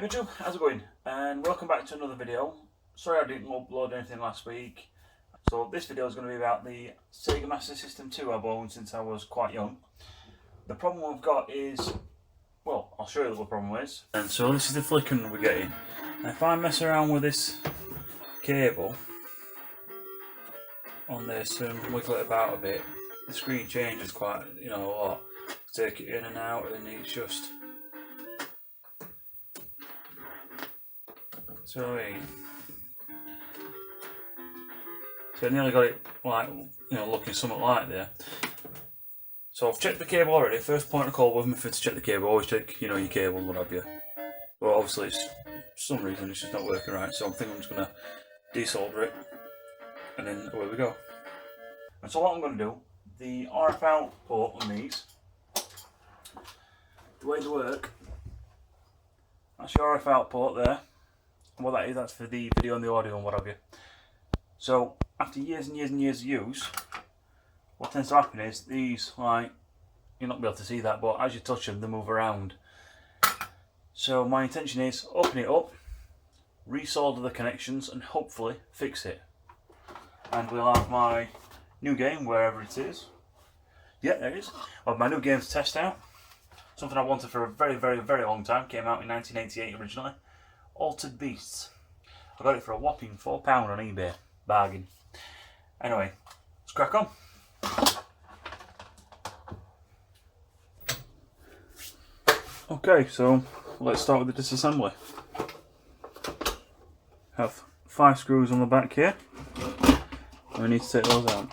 YouTube, how's it going? And welcome back to another video. Sorry I didn't upload anything last week. So this video is going to be about the Sega Master System 2 I've owned since I was quite young. The problem we've got is, well, I'll show you what the problem is. And so this is the flickering we're getting. And if I mess around with this cable on this and wiggle it about a bit, the screen changes quite, a lot. Take it in and out and it's just... So I nearly got it like, looking something like there. So I've checked the cable already. First point of call with me for to check the cable. Always check, your cable, what have you. But obviously it's, for some reason it's just not working right. So I'm thinking I'm just gonna desolder it, and then away we go. And so what I'm gonna do, the RF out port on these, the way they work, that's your RF out port there. What that is, that's for the video and the audio and what have you. So after years and years and years of use, what tends to happen is these, like, you'll not be able to see that, but as you touch them, they move around. So my intention is open it up, resolder the connections, and hopefully fix it. And we'll have my new game wherever it is. Yeah, there it is. I'll have my new game to test out. Something I wanted for a very, very, very long time. Came out in 1988 originally. Altered Beasts. I got it for a whopping £4 on eBay. Bargain. Anyway, let's crack on. Okay, so let's start with the disassembly. Have 5 screws on the back here. And we need to take those out.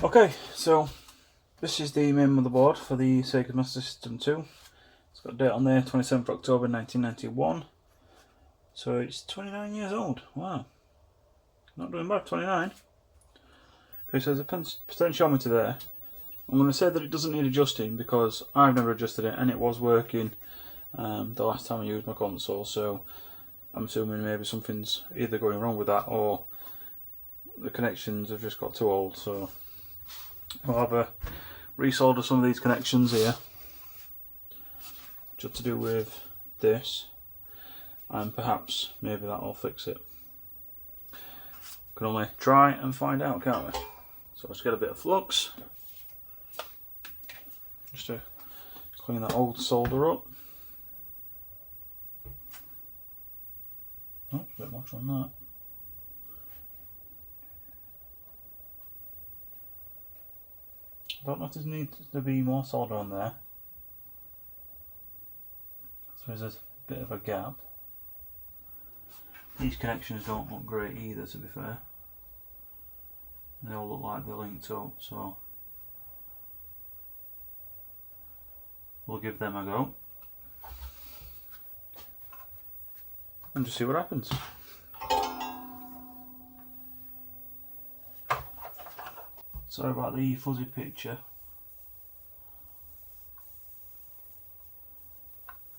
Okay, so this is the main motherboard for the Sega Master System 2. It's got a date on there, 27th October 1991. So it's 29 years old. Wow. Not doing bad, 29. Okay, so there's a potentiometer there. I'm going to say that it doesn't need adjusting because I've never adjusted it and it was working the last time I used my console, so I'm assuming maybe something's either going wrong with that or the connections have just got too old. So I'll have a resolder some of these connections here, just to do with this, and perhaps maybe that'll fix it. Can only try and find out, can't we? So let's get a bit of flux just to clean that old solder up. Oh, a bit much on that. I don't know if there needs to be more solder on there. So there's a bit of a gap. These connections don't look great either, to be fair. They all look like they're linked up, so we'll give them a go and just see what happens. Sorry about the fuzzy picture.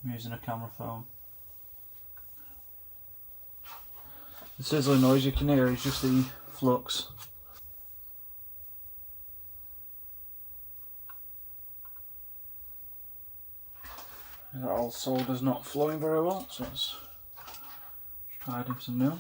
I'm using a camera phone. The sizzling noise you can hear is just the flux. That old solder's not flowing very well, so let's try adding some new.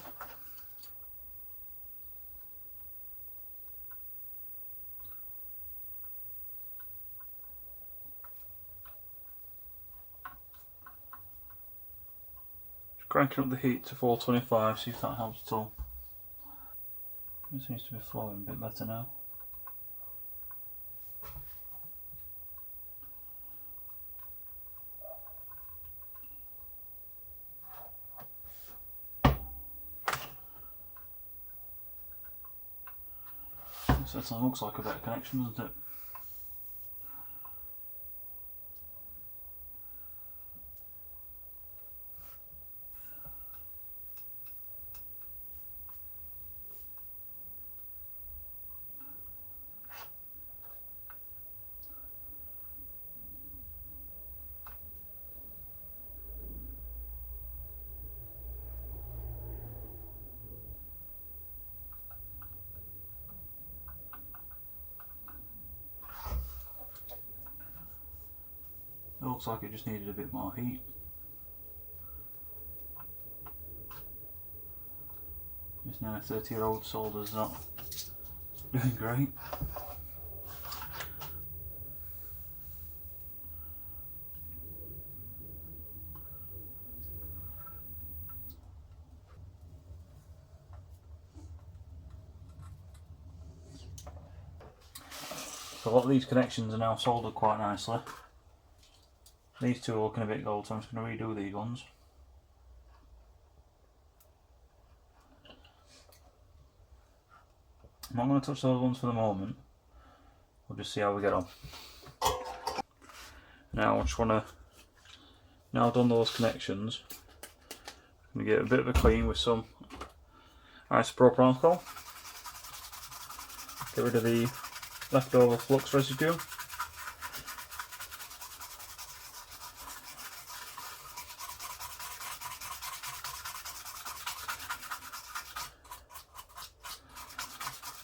Just cranking up the heat to 425, see if that helps at all. It seems to be flowing a bit better now. Certainly looks like a better connection, doesn't it? It looks like it just needed a bit more heat. This now 30-year-old solder's not doing great. So a lot of these connections are now soldered quite nicely. These two are looking a bit gold, so I'm just going to redo these ones. I'm not going to touch those ones for the moment. We'll just see how we get on. Now I just want to, now I've done those connections, I'm going to get a bit of a clean with some isopropyl alcohol. Get rid of the leftover flux residue.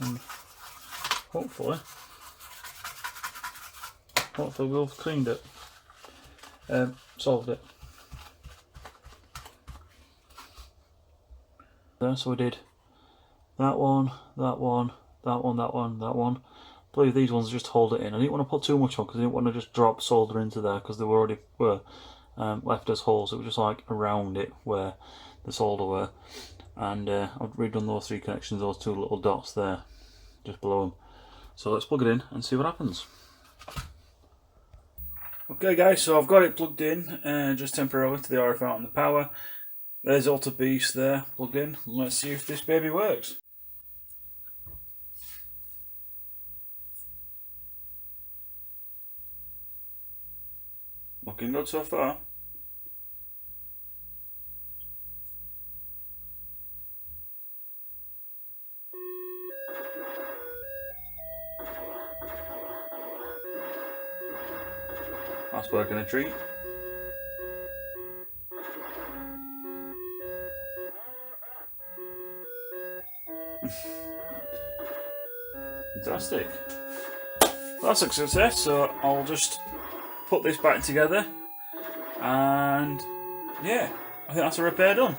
And hopefully we'll have cleaned it, solved it. There, so we did that one, that one, that one, that one, that one. I believe these ones just hold it in. I didn't want to put too much on because I didn't want to just drop solder into there because they were already left as holes. It was just like around it where the solder were. And I've redone those three connections, those two little dots there, just below them. So let's plug it in and see what happens. Okay guys, so I've got it plugged in, just temporarily to the RF out and the power. There's Alta Beast there, plugged in. Let's see if this baby works. Looking good so far. That's working a treat. Fantastic. That's a success, so I'll just put this back together and yeah, I think that's a repair done.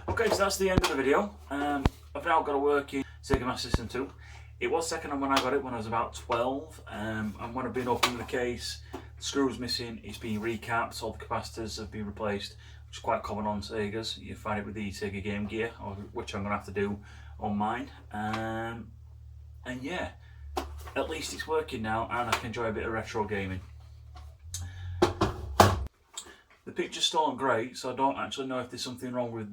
Okay, so that's the end of the video. A I've now got a working Sega Master System 2. It was second hand when I got it when I was about 12, and when I've been opening the case, the screw's missing, it's been recapped, all the capacitors have been replaced, which is quite common on Segas. You find it with the Sega Game Gear, which I'm going to have to do on mine. And yeah, at least it's working now and I can enjoy a bit of retro gaming. The pictures still aren't great, so I don't actually know if there's something wrong with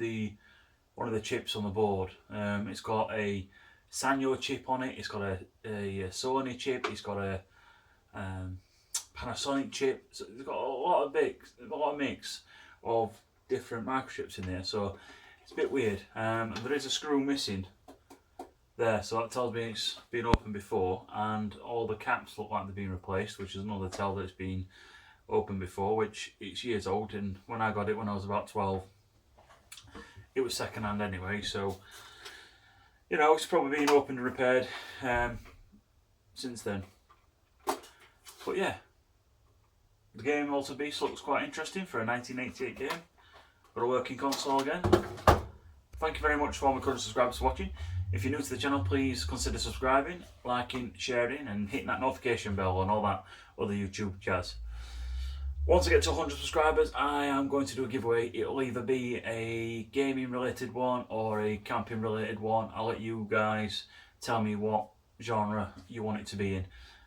one of the chips on the board. It's got a Sanyo chip on it, it's got a Sony chip, it's got a Panasonic chip, so it's got a lot of mix of different microchips in there, so it's a bit weird. And there is a screw missing there, so that tells me it's been opened before, and all the caps look like they've been replaced, which is another tell that it's been opened before, which it's years old, and when I got it when I was about 12, it was second hand anyway, so you know, it's probably been opened and repaired since then. But yeah, the game Altered Beast looks quite interesting for a 1988 game. Got a working console again. Thank you very much for all my current subscribers for watching. If you're new to the channel, please consider subscribing, liking, sharing and hitting that notification bell and all that other YouTube jazz. Once I get to 100 subscribers, I am going to do a giveaway. It'll either be a gaming related one or a camping related one. I'll let you guys tell me what genre you want it to be in.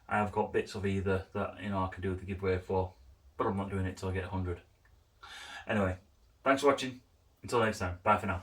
I've got bits of either that, you know, I can do the giveaway for, but I'm not doing it till I get 100. Anyway, thanks for watching. Until next time, bye for now.